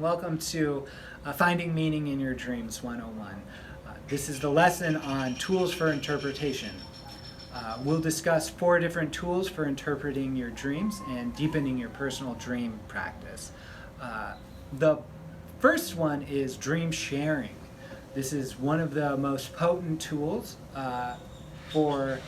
welcome to Finding Meaning in Your Dreams 101. This is the lesson on tools for interpretation. We'll discuss 4 different tools for interpreting your dreams and deepening your personal dream practice. The first one is dream sharing. This is one of the most potent tools for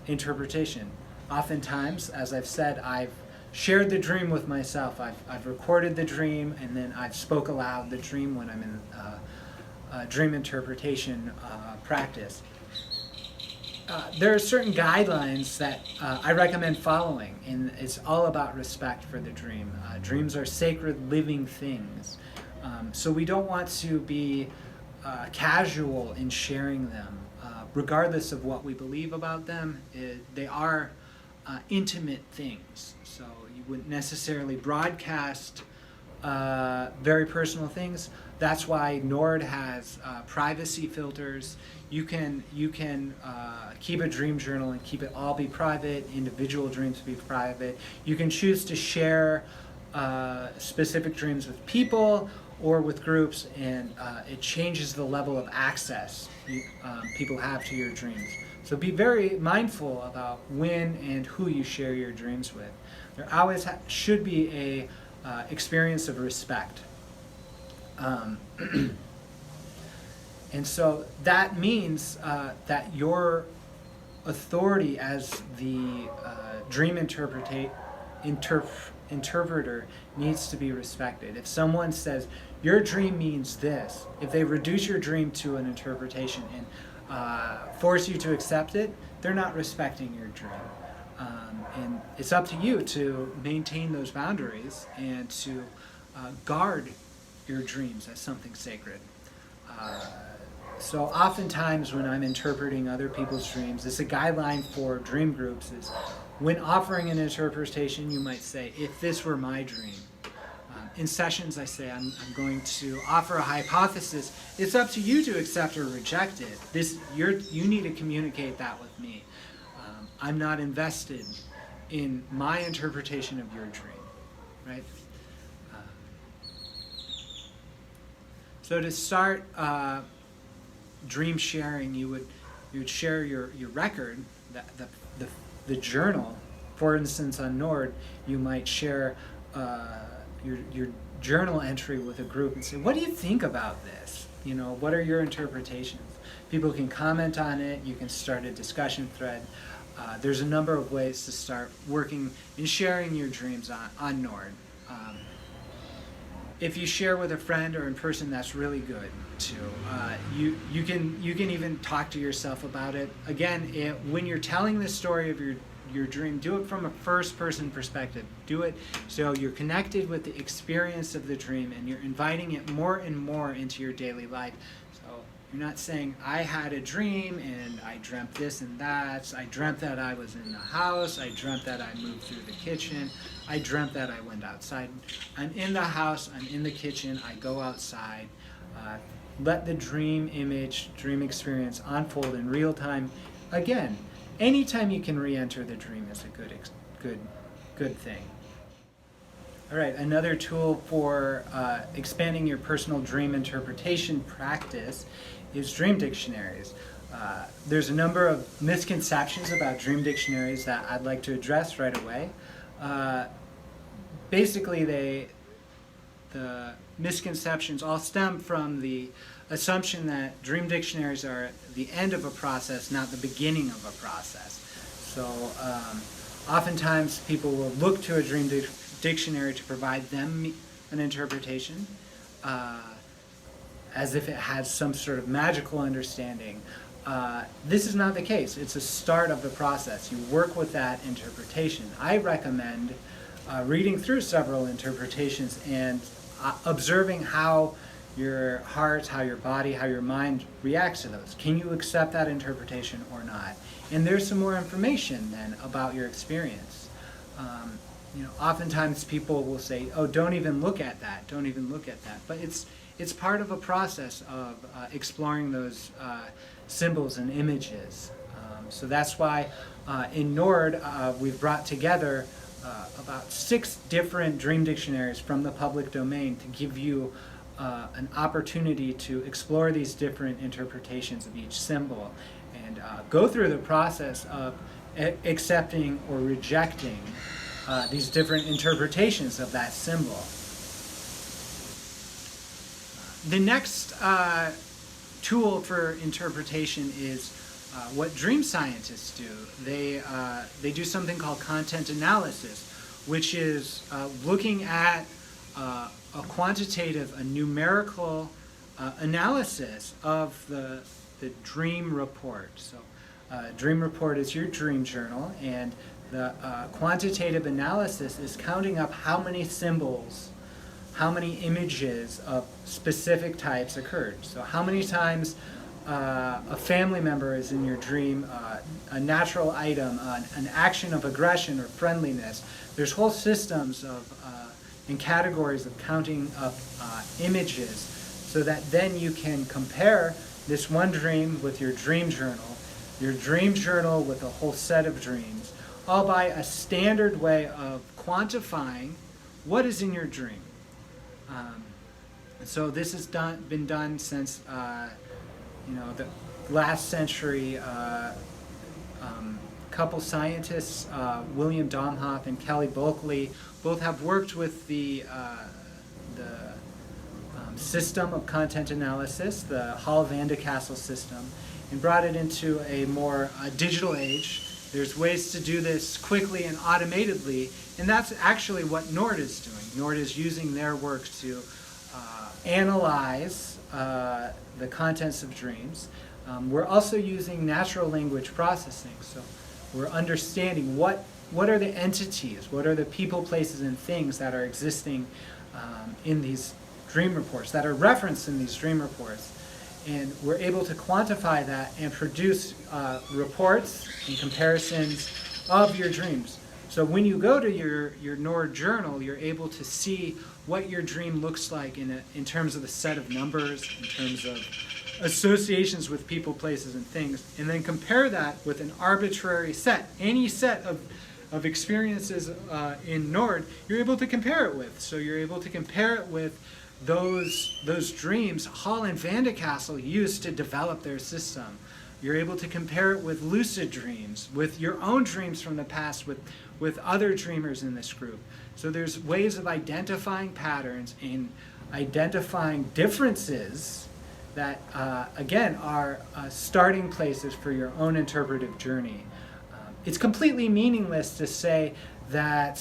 interpretation. Oftentimes, as I've said, I've shared the dream with myself. I've recorded the dream, and then I've spoke aloud the dream when I'm in dream interpretation practice. There are certain guidelines that I recommend following, and it's all about respect for the dream. Dreams are sacred living things, so we don't want to be casual in sharing them. Regardless of what we believe about them, they are intimate things. So you wouldn't necessarily broadcast very personal things. That's why Nord has privacy filters. You can keep a dream journal and keep it all be private, individual dreams be private. You can choose to share specific dreams with people or with groups, and it changes the level of access people have to your dreams. So be very mindful about when and who you share your dreams with. There always should be a experience of respect. And so that means that your authority as the dream interpreter needs to be respected. If someone says, your dream means this, if they reduce your dream to an interpretation and force you to accept it, they're not respecting your dream. And it's up to you to maintain those boundaries and to guard your dreams as something sacred. So oftentimes when I'm interpreting other people's dreams, it's a guideline for dream groups is when offering an interpretation, you might say, if this were my dream. In sessions, I say, I'm going to offer a hypothesis. It's up to you to accept or reject it. You need to communicate that with me. I'm not invested in my interpretation of your dream, right? So to start dream sharing, you would share your record, the journal. For instance, on Nord, you might share your journal entry with a group and say, what do you think about this? What are your interpretations? People can comment on it. You can start a discussion thread. There's a number of ways to start working and sharing your dreams on Nord. If you share with a friend or in person, that's really good too. You can even talk to yourself about it. Again, when you're telling the story of your dream, do it from a first-person perspective. Do it so you're connected with the experience of the dream and you're inviting it more and more into your daily life. So you're not saying, I had a dream and I dreamt this and that. I dreamt that I was in the house. I dreamt that I moved through the kitchen. I dreamt that I went outside. I'm in the house. I'm in the kitchen. I go outside. Let the dream image, dream experience unfold in real time. Again, anytime you can re-enter the dream is a good thing. All right, another tool for expanding your personal dream interpretation practice is dream dictionaries. There's a number of misconceptions about dream dictionaries that I'd like to address right away. Basically, the misconceptions all stem from the assumption that dream dictionaries are the end of a process, not the beginning of a process. So oftentimes people will look to a dream dictionary to provide them an interpretation as if it has some sort of magical understanding. This is not the case. It's a start of the process. You work with that interpretation. I recommend reading through several interpretations and observing how your heart, how your body, how your mind reacts to those. Can you accept that interpretation or not? And there's some more information then about your experience. Oftentimes people will say, oh, don't even look at that, don't even look at that. But it's part of a process of exploring those symbols and images. So that's why in Nord we've brought together about 6 different dream dictionaries from the public domain to give you an opportunity to explore these different interpretations of each symbol and go through the process of accepting or rejecting these different interpretations of that symbol. The next tool for interpretation is what dream scientists do. They do something called content analysis, which is looking at a quantitative, a numerical analysis of the dream report. So dream report is your dream journal, and the quantitative analysis is counting up how many symbols, how many images of specific types occurred. So how many times a family member is in your dream, a natural item, an action of aggression or friendliness. There's whole systems of and categories of counting up images so that then you can compare this one dream with your dream journal with a whole set of dreams, all by a standard way of quantifying what is in your dream. So this has been done since the last century. Couple scientists, William Domhoff and Kelly Bulkley, both have worked with the system of content analysis, the Hall van de Castle system, and brought it into a more digital age. There's ways to do this quickly and automatedly, and that's actually what Nord is doing. Nord is using their work to analyze the contents of dreams. We're also using natural language processing, so we're understanding what are the entities, what are the people, places, and things that are existing in these dream reports, that are referenced in these dream reports. And we're able to quantify that and produce reports and comparisons of your dreams. So when you go to your Nord journal, you're able to see what your dream looks like in terms of the set of numbers, in terms of associations with people, places, and things, and then compare that with an arbitrary set. Any set of experiences in Nord, you're able to compare it with. So you're able to compare it with those dreams Hall and van de Castle used to develop their system. You're able to compare it with lucid dreams, with your own dreams from the past, with other dreamers in this group. So there's ways of identifying patterns and identifying differences that, again, are starting places for your own interpretive journey. It's completely meaningless to say that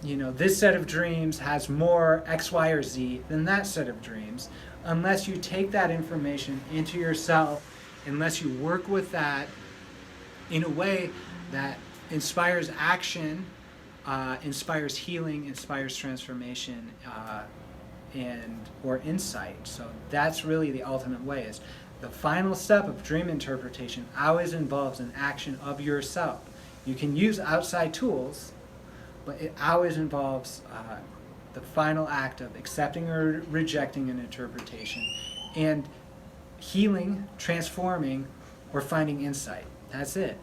this set of dreams has more X, Y, or Z than that set of dreams, unless you take that information into yourself, unless you work with that in a way that inspires action, inspires healing, inspires transformation, or insight. So that's really the ultimate way. Is the final step of dream interpretation always involves an action of yourself. You can use outside tools, but it always involves the final act of accepting or rejecting an interpretation and healing, transforming, or finding insight. That's it.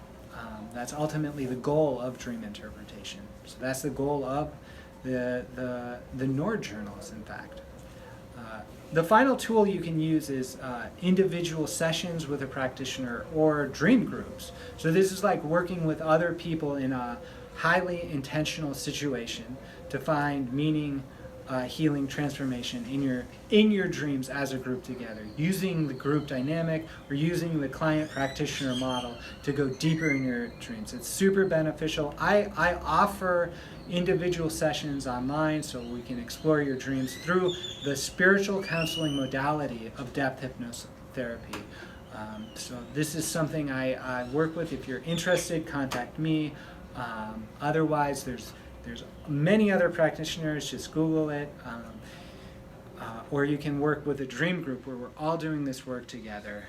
That's ultimately the goal of dream interpretation. So that's the goal of the Nord journals, in fact. The final tool you can use is individual sessions with a practitioner or dream groups. So this is like working with other people in a highly intentional situation to find meaning, healing, transformation in your dreams as a group together, using the group dynamic or using the client practitioner model to go deeper in your dreams. It's super beneficial. I offer individual sessions online so we can explore your dreams through the spiritual counseling modality of depth hypnotherapy. So this is something I work with. If you're interested, contact me. Otherwise, there's many other practitioners. Just Google it, or you can work with a dream group where we're all doing this work together,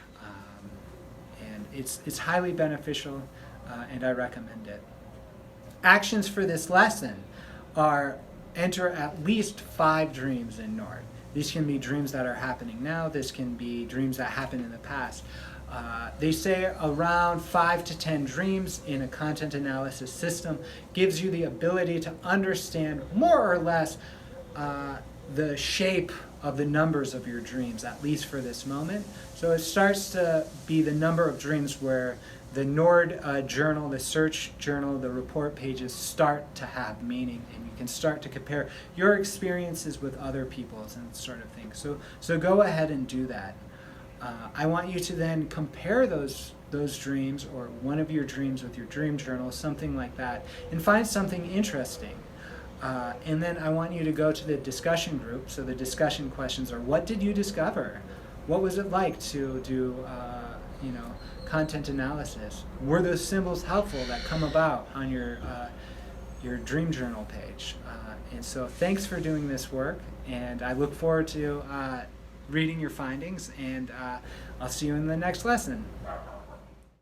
and it's highly beneficial, and I recommend it. Actions for this lesson are enter at least 5 dreams in Nord. These can be dreams that are happening now. This can be dreams that happened in the past. They say around 5 to 10 dreams in a content analysis system gives you the ability to understand more or less the shape of the numbers of your dreams, at least for this moment. So it starts to be the number of dreams where the Nord journal, the search journal, the report pages start to have meaning, and you can start to compare your experiences with other people's and sort of thing. So go ahead and do that. I want you to then compare those dreams or one of your dreams with your dream journal, something like that, and find something interesting. And then I want you to go to the discussion group. So the discussion questions are: what did you discover? What was it like to do, content analysis? Were those symbols helpful that come about on your dream journal page? And so thanks for doing this work, and I look forward to reading your findings, and I'll see you in the next lesson.